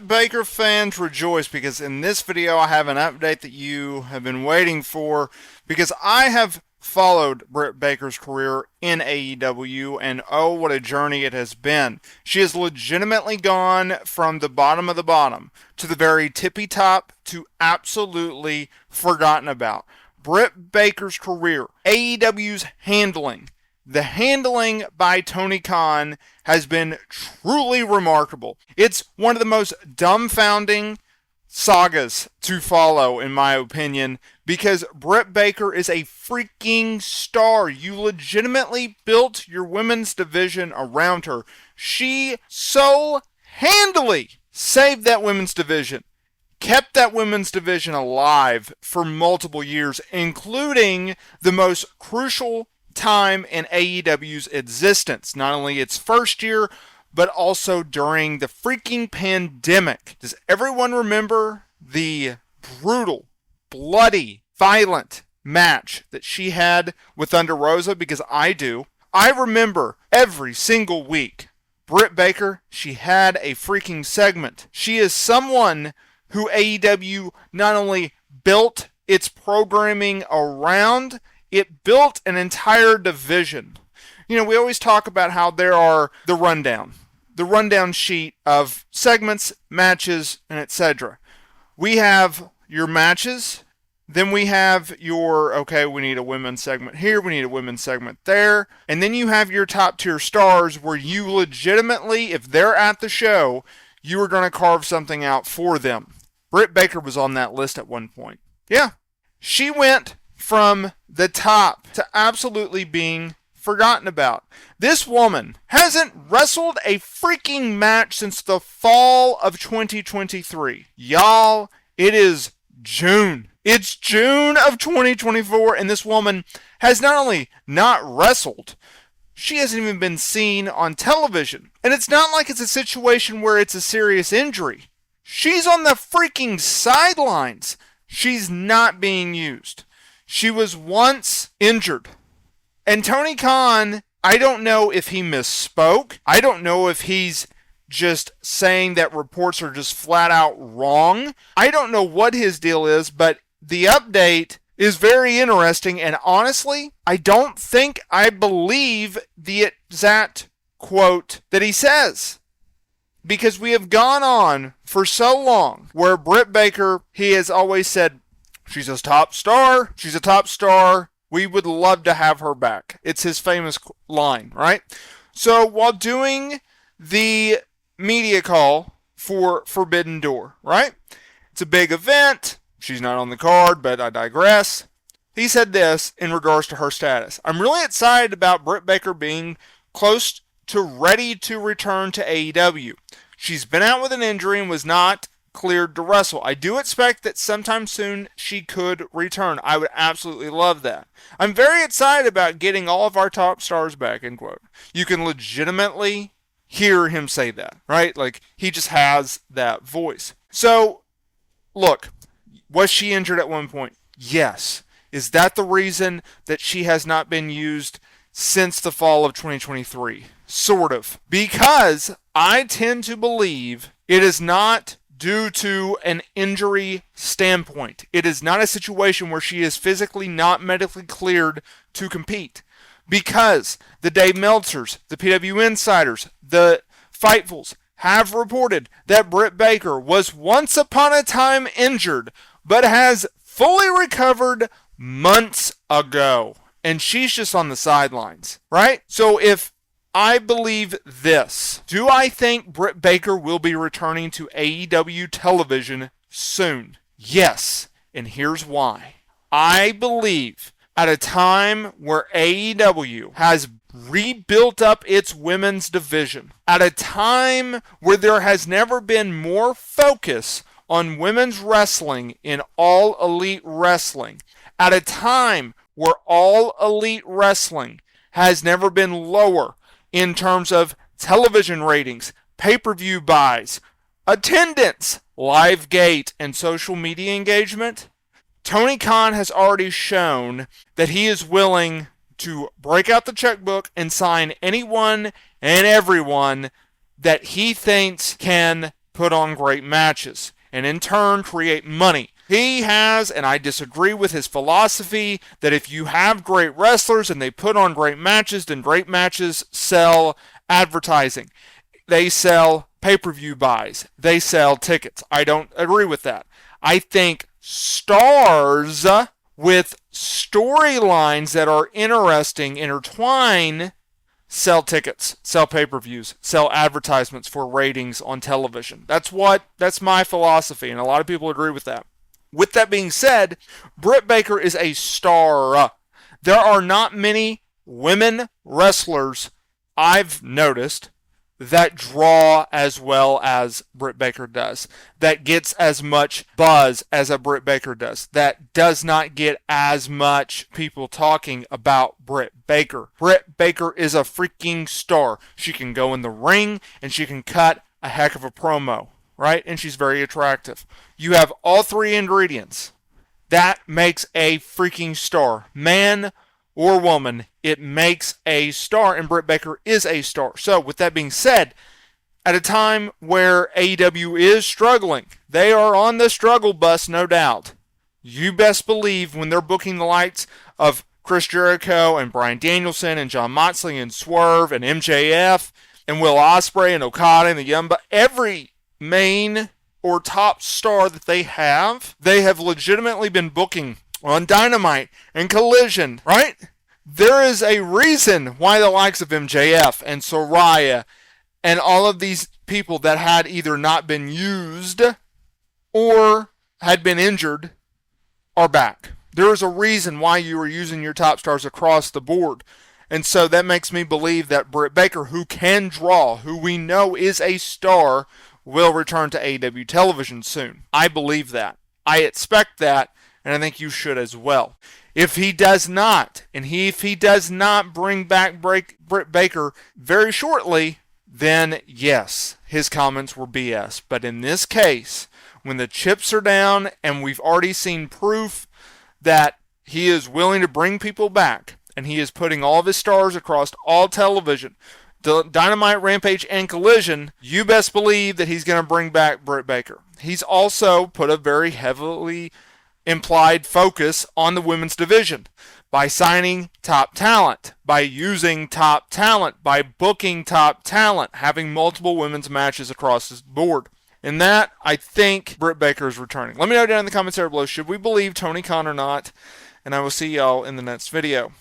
Baker fans, rejoice, because in this video I have an update that you have been waiting for, because I have followed Britt Baker's career in AEW, and oh, what a journey it has been. She has legitimately gone from the bottom of the bottom to the very tippy top to absolutely forgotten about. Britt Baker's career, AEW's handling, the handling by Tony Khan has been truly remarkable. It's one of the most dumbfounding sagas to follow, in my opinion, because Britt Baker is a freaking star. You legitimately built your women's division around her. She so handily saved that women's division, kept that women's division alive for multiple years, including the most crucial time in AEW's existence. Not only its first year, but also during the freaking pandemic. Does everyone remember the brutal, bloody, violent match that she had with Thunder Rosa? Because I do. I remember every single week. Britt Baker, she had a freaking segment. She is someone who AEW not only built its programming around, it built an entire division. You know, we always talk about how there are the rundown sheet of segments, matches, and etc. We have your matches, then we have your, okay, we need a women's segment here, we need a women's segment there, and then you have your top tier stars where you legitimately, if they're at the show, you are going to carve something out for them. Britt Baker was on that list at one point. Yeah, she went from the top to absolutely being forgotten about. This woman hasn't wrestled a freaking match since the fall of 2023. Y'all, it is June. It's June of 2024, and this woman has not only not wrestled, she hasn't even been seen on television. And it's not like it's a situation where it's a serious injury. She's on the freaking sidelines. She's not being used. She was once injured. And Tony Khan, I don't know if he misspoke. I don't know if he's just saying that reports are just flat out wrong. I don't know what his deal is, but the update is very interesting. And honestly, I don't think I believe the exact quote that he says. Because we have gone on for so long where Britt Baker, he has always said, she's a top star. She's a top star. We would love to have her back. It's his famous line, right? So while doing the media call for Forbidden Door, right? It's a big event. She's not on the card, but I digress. He said this in regards to her status. I'm really excited about Britt Baker being close to ready to return to AEW. She's been out with an injury and was not cleared to wrestle. I do expect that sometime soon she could return. I would absolutely love that. I'm very excited about getting all of our top stars back, end quote. You can legitimately hear him say that, right? Like, he just has that voice. So, look, was she injured at one point? Yes. Is that the reason that she has not been used since the fall of 2023? Sort of. Because I tend to believe it is not due to an injury standpoint. It is not a situation where she is physically not medically cleared to compete. Because the Dave Meltzers, the PW Insiders, the Fightfuls have reported that Britt Baker was once upon a time injured, but has fully recovered months ago. And she's just on the sidelines, right? So if I believe this, do I think Britt Baker will be returning to AEW television soon? Yes, and here's why. I believe at a time where AEW has rebuilt up its women's division, at a time where there has never been more focus on women's wrestling in All Elite Wrestling, at a time where All Elite Wrestling has never been lower in terms of television ratings, pay-per-view buys, attendance, live gate, and social media engagement, Tony Khan has already shown that he is willing to break out the checkbook and sign anyone and everyone that he thinks can put on great matches and in turn create money. He has, and I disagree with his philosophy, that if you have great wrestlers and they put on great matches, then great matches sell advertising. They sell pay-per-view buys. They sell tickets. I don't agree with that. I think stars with storylines that are interesting, intertwine, sell tickets, sell pay-per-views, sell advertisements for ratings on television. That's my philosophy, and a lot of people agree with that. With that being said, Britt Baker is a star. There are not many women wrestlers I've noticed that draw as well as Britt Baker does, that gets as much buzz as a Britt Baker does, that does not get as much people talking about Britt Baker. Britt Baker is a freaking star. She can go in the ring and she can cut a heck of a promo, right? And she's very attractive. You have all three ingredients. That makes a freaking star. Man or woman, it makes a star, and Britt Baker is a star. So, with that being said, at a time where AEW is struggling, they are on the struggle bus, no doubt. You best believe when they're booking the likes of Chris Jericho and Bryan Danielson and Jon Moxley and Swerve and MJF and Will Ospreay and Okada and the Young Bucks, every main or top star that they have legitimately been booking on Dynamite and Collision, right? There is a reason why the likes of MJF and Soraya and all of these people that had either not been used or had been injured are back. There is a reason why you are using your top stars across the board. And so that makes me believe that Britt Baker, who can draw, who we know is a star, will return to AEW television soon. I believe that. I expect that. And I think you should as well. If he does not, if he does not bring back Britt Baker very shortly, then yes, his comments were BS. But in this case, when the chips are down and we've already seen proof that he is willing to bring people back, and he is putting all of his stars across all television, Dynamite, Rampage, and Collision, you best believe that he's going to bring back Britt Baker. He's also put a very heavily implied focus on the women's division by signing top talent, by using top talent, by booking top talent, having multiple women's matches across the board. In that, I think Britt Baker is returning. Let me know down in the comments area below, should we believe Tony Khan or not? And I will see y'all in the next video.